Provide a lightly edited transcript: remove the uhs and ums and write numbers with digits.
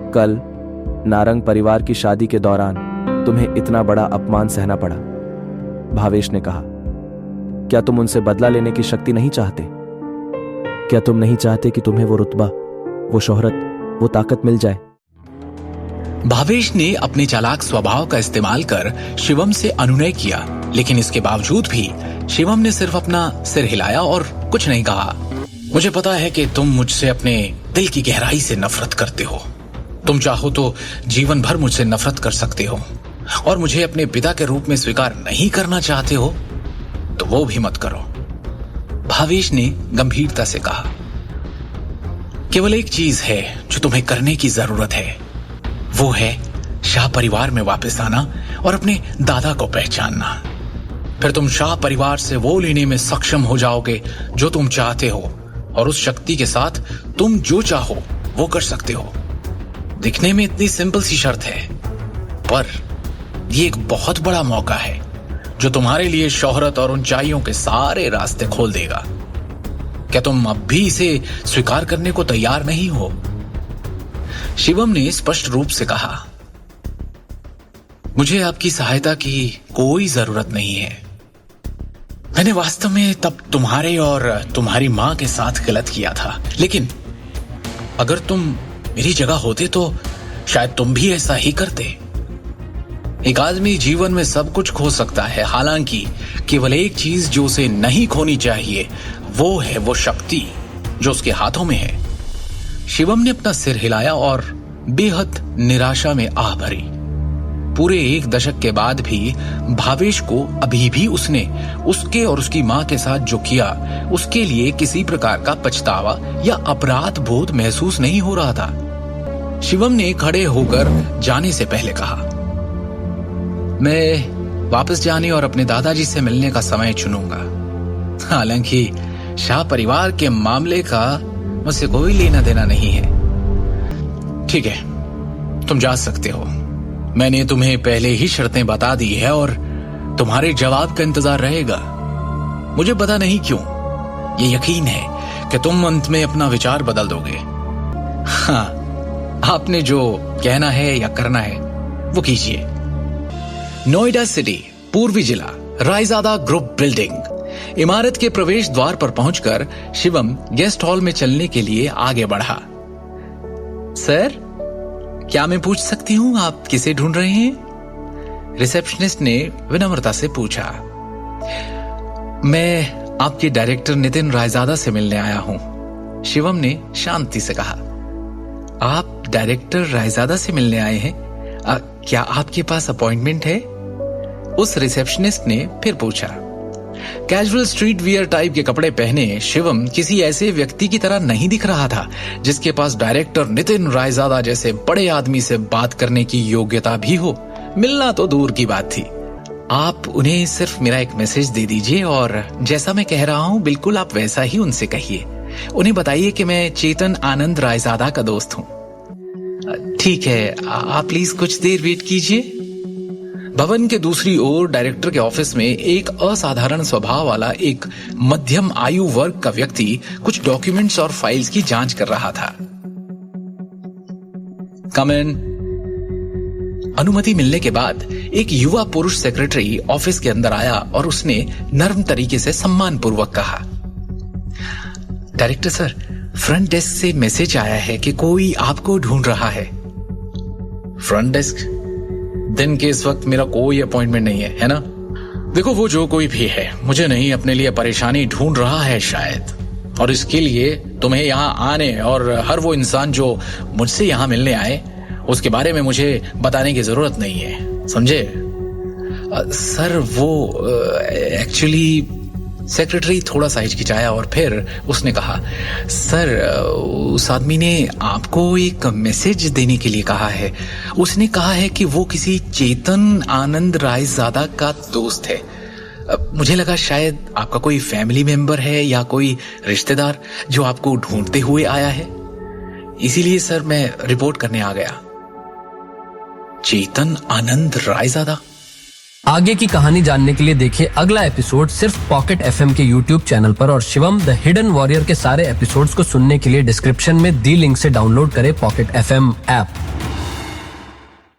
कल नारंग परिवार की शादी के दौरान तुम्हें इतना बड़ा अपमान सहना पड़ा। भावेश ने कहा, क्या तुम उनसे बदला लेने की शक्ति नहीं चाहते? क्या तुम नहीं चाहते कि तुम्हें वो रुतबा, वो शोहरत, वो ताकत मिल जाए? भावेश ने अपने चालाक स्वभाव का इस्तेमाल कर शिवम से अनुनय किया, लेकिन इसके बावजूद भी शिवम ने सिर्फ अपना सिर हिलाया और कुछ नहीं कहा। मुझे पता है कि तुम मुझसे अपने दिल की गहराई से नफरत करते हो। तुम चाहो तो जीवन भर मुझसे नफरत कर सकते हो, और मुझे अपने पिता के रूप में स्वीकार नहीं करना चाहते हो तो वो भी मत करो। भावेश ने गंभीरता से कहा, केवल एक चीज है जो तुम्हें करने की जरूरत है, वो है शाह परिवार में वापस आना और अपने दादा को पहचानना। फिर तुम शाह परिवार से वो लेने में सक्षम हो जाओगे जो तुम चाहते हो, और उस शक्ति के साथ तुम जो चाहो वो कर सकते हो। दिखने में इतनी सिंपल सी शर्त है, पर ये एक बहुत बड़ा मौका है जो तुम्हारे लिए शोहरत और ऊंचाइयों के सारे रास्ते खोल देगा। क्या तुम अब भी इसे स्वीकार करने को तैयार नहीं हो? शिवम ने स्पष्ट रूप से कहा, मुझे आपकी सहायता की कोई जरूरत नहीं है। मैंने वास्तव में तब तुम्हारे और तुम्हारी मां के साथ गलत किया था, लेकिन अगर तुम मेरी जगह होते तो शायद तुम भी ऐसा ही करते। एक आदमी जीवन में सब कुछ खो सकता है, हालांकि केवल एक चीज जो उसे नहीं खोनी चाहिए वो है वो शक्ति जो उसके हाथों में है। शिवम ने अपना सिर हिलाया और बेहद निराशा में आह भरी। पूरे 1 दशक के बाद भी भावेश को अभी भी उसने उसके और उसकी मां के साथ जो किया उसके लिए किसी प्रकार का पछतावा या अपराध बोध महसूस नहीं हो रहा था। शिवम ने खड़े होकर जाने से पहले कहा, मैं वापस जाने और अपने दादाजी से मिलने का समय चुनूंगा। हालांकि शाह परिवार के मामले का मुझसे कोई लेना देना नहीं है। ठीक है, तुम जा सकते हो। मैंने तुम्हें पहले ही शर्तें बता दी है और तुम्हारे जवाब का इंतजार रहेगा। मुझे पता नहीं क्यों ये यकीन है कि तुम अंत में अपना विचार बदल दोगे। हाँ, आपने जो कहना है या करना है वो कीजिए। नोएडा सिटी, पूर्वी जिला, रायजादा ग्रुप बिल्डिंग। इमारत के प्रवेश द्वार पर पहुंचकर शिवम गेस्ट हॉल में चलने के लिए आगे बढ़ा। सर, क्या मैं पूछ सकती हूं आप किसे ढूंढ रहे हैं? रिसेप्शनिस्ट ने विनम्रता से पूछा। मैं आपके डायरेक्टर नितिन रायजादा से मिलने आया हूं, शिवम ने शांति से कहा। आप डायरेक्टर रायजादा से मिलने आए हैं? क्या आपके पास अपॉइंटमेंट है? उस रिसेप्शनिस्ट ने फिर पूछा। कैजुअल स्ट्रीट वियर टाइप के कपड़े पहने शिवम किसी ऐसे व्यक्ति की तरह नहीं दिख रहा था जिसके पास डायरेक्टर नितिन रायजादा जैसे बड़े आदमी से बात करने की योग्यता भी हो। मिलना तो दूर की बात थी। आप उन्हें सिर्फ मेरा एक मैसेज दे दीजिए और जैसा मैं कह रहा हूं बिल्कुल आप वैसा ही उनसे कहिए। उन्हें बताइए कि मैं चेतन आनंद रायजादा का दोस्त हूं। ठीक है, आप प्लीज कुछ देर वेट कीजिए। भवन के दूसरी ओर डायरेक्टर के ऑफिस में एक असाधारण स्वभाव वाला एक मध्यम आयु वर्ग का व्यक्ति कुछ डॉक्यूमेंट्स और फाइल्स की जांच कर रहा था। कम इन। अनुमति मिलने के बाद एक युवा पुरुष सेक्रेटरी ऑफिस के अंदर आया और उसने नर्म तरीके से सम्मानपूर्वक कहा, डायरेक्टर सर, फ्रंट डेस्क से मैसेज आया है कि कोई आपको ढूंढ रहा है। Front desk? दिन के इस वक्त मेरा कोई अपॉइंटमेंट नहीं है ना? देखो, वो जो कोई भी है मुझे नहीं अपने लिए परेशानी ढूंढ रहा है शायद, और इसके लिए तुम्हें यहाँ आने और हर वो इंसान जो मुझसे यहाँ मिलने आए उसके बारे में मुझे बताने की जरूरत नहीं है, समझे? सर वो एक्चुअली, सेक्रेटरी थोड़ा सा हिचकिचाया और फिर उसने कहा, सर उस आदमी ने आपको एक मैसेज देने के लिए कहा है। उसने कहा है कि वो किसी चेतन आनंद रायजादा का दोस्त है। मुझे लगा शायद आपका कोई फैमिली मेंबर है या कोई रिश्तेदार जो आपको ढूंढते हुए आया है, इसीलिए सर मैं रिपोर्ट करने आ गया। चेतन आनंद रायजादा। आगे की कहानी जानने के लिए देखिए अगला एपिसोड सिर्फ पॉकेट एफएम के यूट्यूब चैनल पर, और शिवम द हिडन वॉरियर के सारे एपिसोड्स को सुनने के लिए डिस्क्रिप्शन में दी लिंक से डाउनलोड करें पॉकेट एफएम ऐप।